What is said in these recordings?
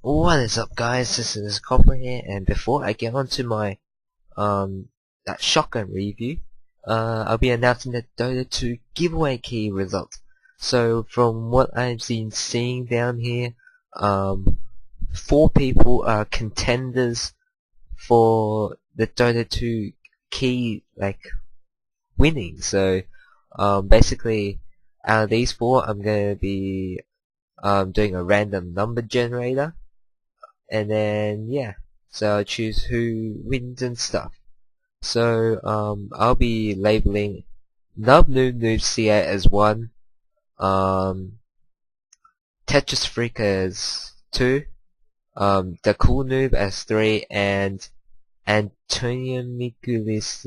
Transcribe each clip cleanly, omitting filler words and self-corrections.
What is up, guys? This is Kopbra here, and before I get on to my that shotgun review, I'll be announcing the Dota 2 giveaway key result. So from what I've been seeing down here, 4 people are contenders for the Dota 2 key winning. So basically, out of these 4, I'm gonna be doing a random number generator. And then yeah, so I'll choose who wins and stuff. So I'll be labeling Nub Noob Noob CA as 1, Tetris Freak as 2, The Cool Noob as 3, and Antonio Mikulis,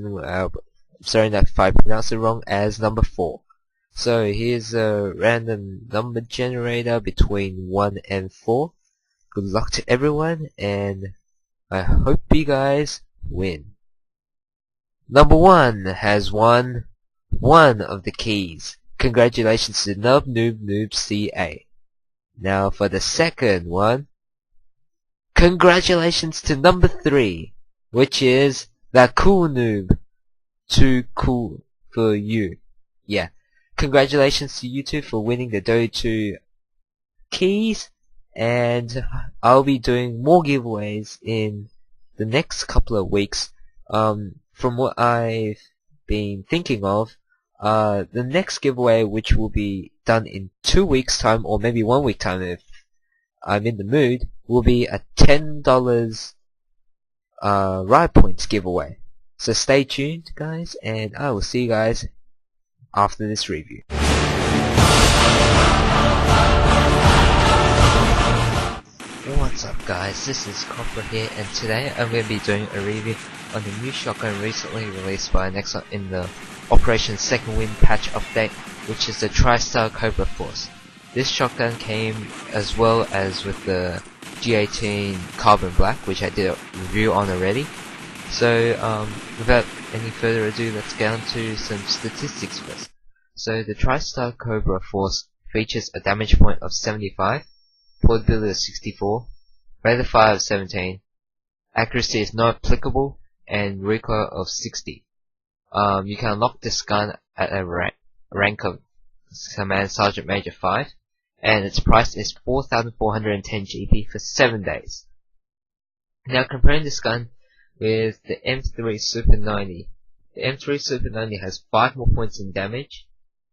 sorry if I pronounced it wrong, as number 4. So here's a random number generator between 1 and 4. Good luck to everyone, and I hope you guys win. Number 1 has won 1 of the keys. Congratulations to Nub Noob Noob CA. Now for the second one, congratulations to number 3, which is the Cool Noob. Too cool for you. Yeah, congratulations to you two for winning the Dota 2 keys. And I'll be doing more giveaways in the next couple of weeks. From what I've been thinking of, the next giveaway, which will be done in 2 weeks time, or maybe 1 week time if I'm in the mood, will be a $10 ride points giveaway. So stay tuned, guys, and I will see you guys after this review. What's up, guys, this is Kopbra here, and today I'm going to be doing a review on the new shotgun recently released by Nexon in the Operation Second Wind patch update, which is the TriStar Cobra Force. This shotgun came as well as with the G18 Carbon Black, which I did a review on already. So without any further ado, let's get on to some statistics first. So the TriStar Cobra Force features a damage point of 75, portability of 64, rate of fire of 17, accuracy is not applicable, and recoil of 60. You can unlock this gun at a rank of Command Sergeant Major 5, and its price is 4,410 GP for 7 days. Now comparing this gun with the M3 Super 90, the M3 Super 90 has 5 more points in damage,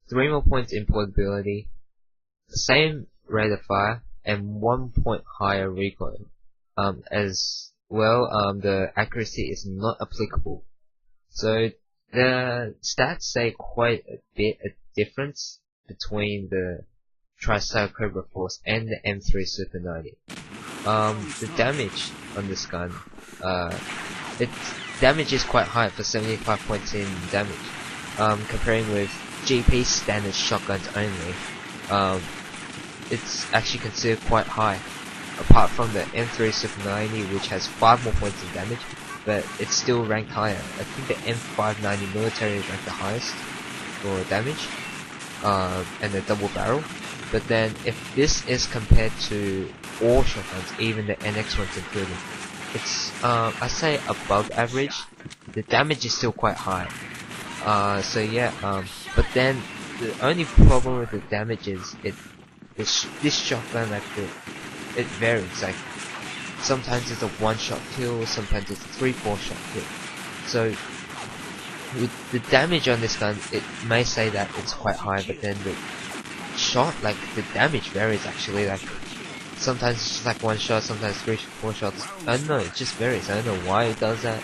3 more points in portability, the same rate of fire, and 1 point higher recoil. As well, the accuracy is not applicable. So the stats say quite a bit of difference between the TriStar Cobra Force and the M3 Super 90. The damage on this gun, its damage is quite high for 75 points in damage. Comparing with GP standard shotguns only, it's actually considered quite high, apart from the M3 Super 90, which has 5 more points in damage, but it's still ranked higher. I think the M590 military is ranked the highest for damage, and the double barrel. But then if this is compared to all shotguns, even the NX ones included, it's I say above average. The damage is still quite high. So yeah, but then the only problem with the damage is this shotgun, it varies. Like sometimes it's a 1-shot kill, sometimes it's a 3-4 shot kill. So with the damage on this gun, it may say that it's quite high, but then the shot, the damage varies actually. Like sometimes it's just like 1 shot, sometimes 3-4 shots. I don't know, it just varies. I don't know why it does that.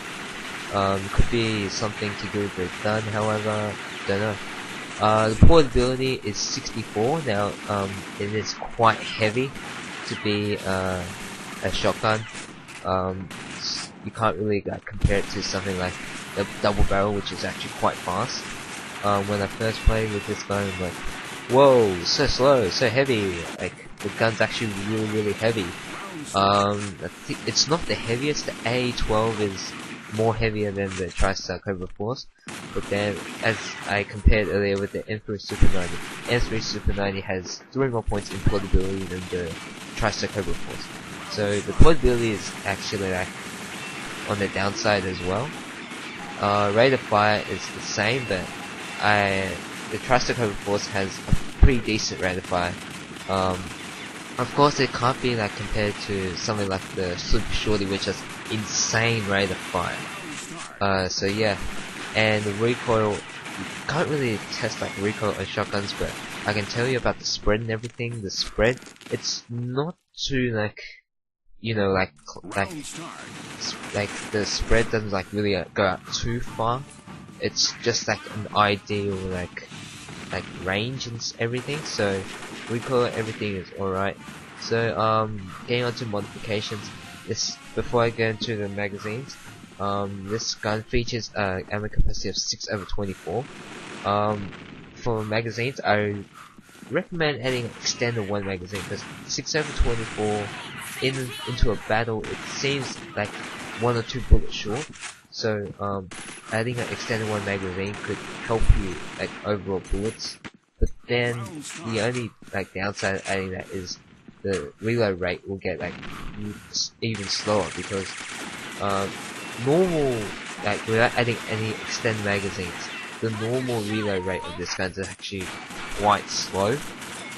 Could be something to do with the gun, however, don't know. The portability is 64. Now, it is quite heavy to be a shotgun. You can't really compare it to something like the double barrel, which is actually quite fast. When I first played with this gun, I'm like, whoa, so slow, so heavy. Like the gun's actually really heavy. I think it's not the heaviest. The A12 is more heavier than the TriStar Cobra Force, but then as I compared earlier with the M3 Super 90, M3 Super 90 has 3 more points in portability than the TriStar Cobra Force. So the portability is actually like on the downside as well. Rate of fire is the same, but the TriStar Cobra Force has a pretty decent rate of fire. Of course, it can't be like compared to something like the Super Shorty, which has insane rate of fire. So yeah, and the recoil, you can't really test like recoil on shotguns, but I can tell you about the spread and everything. The spread, it's not too like, you know, like the spread doesn't like really go out too far. It's just like an ideal like range and everything. So recoil, everything is alright. So getting onto modifications. Before I go into the magazines, this gun features ammo capacity of 6/24. For magazines, I recommend adding extended one magazine, because 6/24 into a battle, it seems like 1 or 2 bullets short. So adding an extended one magazine could help you like overall bullets. But then the only like downside of adding that is the reload rate will get like even slower, because normal, like without adding any extended magazines, the normal reload rate of this gun is actually quite slow.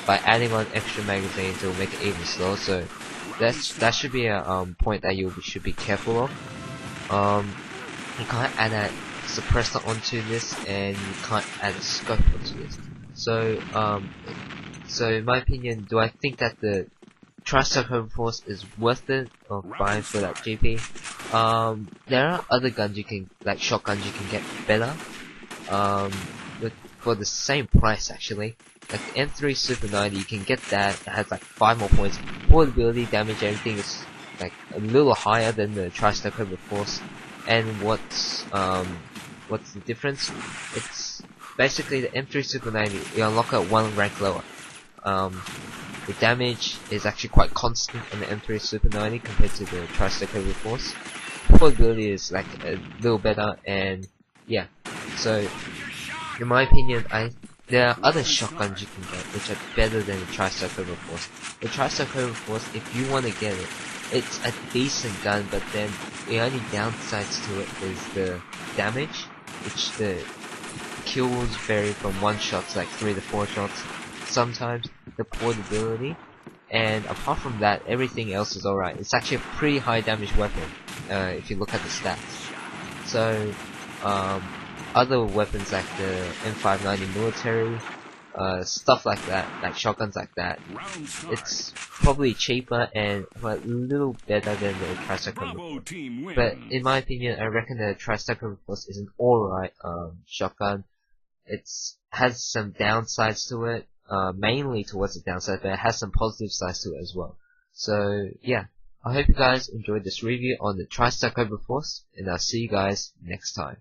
By adding on extra magazines, it will make it even slower. So that should be a point that you should be careful of. You can't add a suppressor onto this, and you can't add a scope onto this. So in my opinion, do I think that the TriStar Cobra Force is worth it of buying for that GP? There are other guns you can, like shotguns you can get better, for the same price actually. Like the M3 Super 90, you can get that. It has like 5 more points. Portability, damage, everything is like a little higher than the TriStar Cobra Force. And what's the difference? It's basically the M3 Super 90, you unlock it 1 rank lower. The damage is actually quite constant on the M3 Super 90 compared to the TriStar Cobra Force. Portability is like a little better, and yeah. So in my opinion, there are other shotguns you can get which are better than the TriStar Cobra Force. The TriStar Cobra Force, if you want to get it, it's a decent gun, but then the only downsides to it is the damage, which the kills vary from 1 shot to like 3 to 4 shots. Sometimes the portability, and apart from that, everything else is alright. It's actually a pretty high damage weapon, if you look at the stats. So other weapons like the M590 military, stuff like that, like shotguns like that, it's probably cheaper and a little better than the TriStar Cobra Force. But in my opinion, I reckon the TriStar Cobra Force is an alright shotgun. It has some downsides to it, mainly towards the downside, but it has some positive sides to it as well. So yeah, I hope you guys enjoyed this review on the TriStar Cobra Force, and I'll see you guys next time.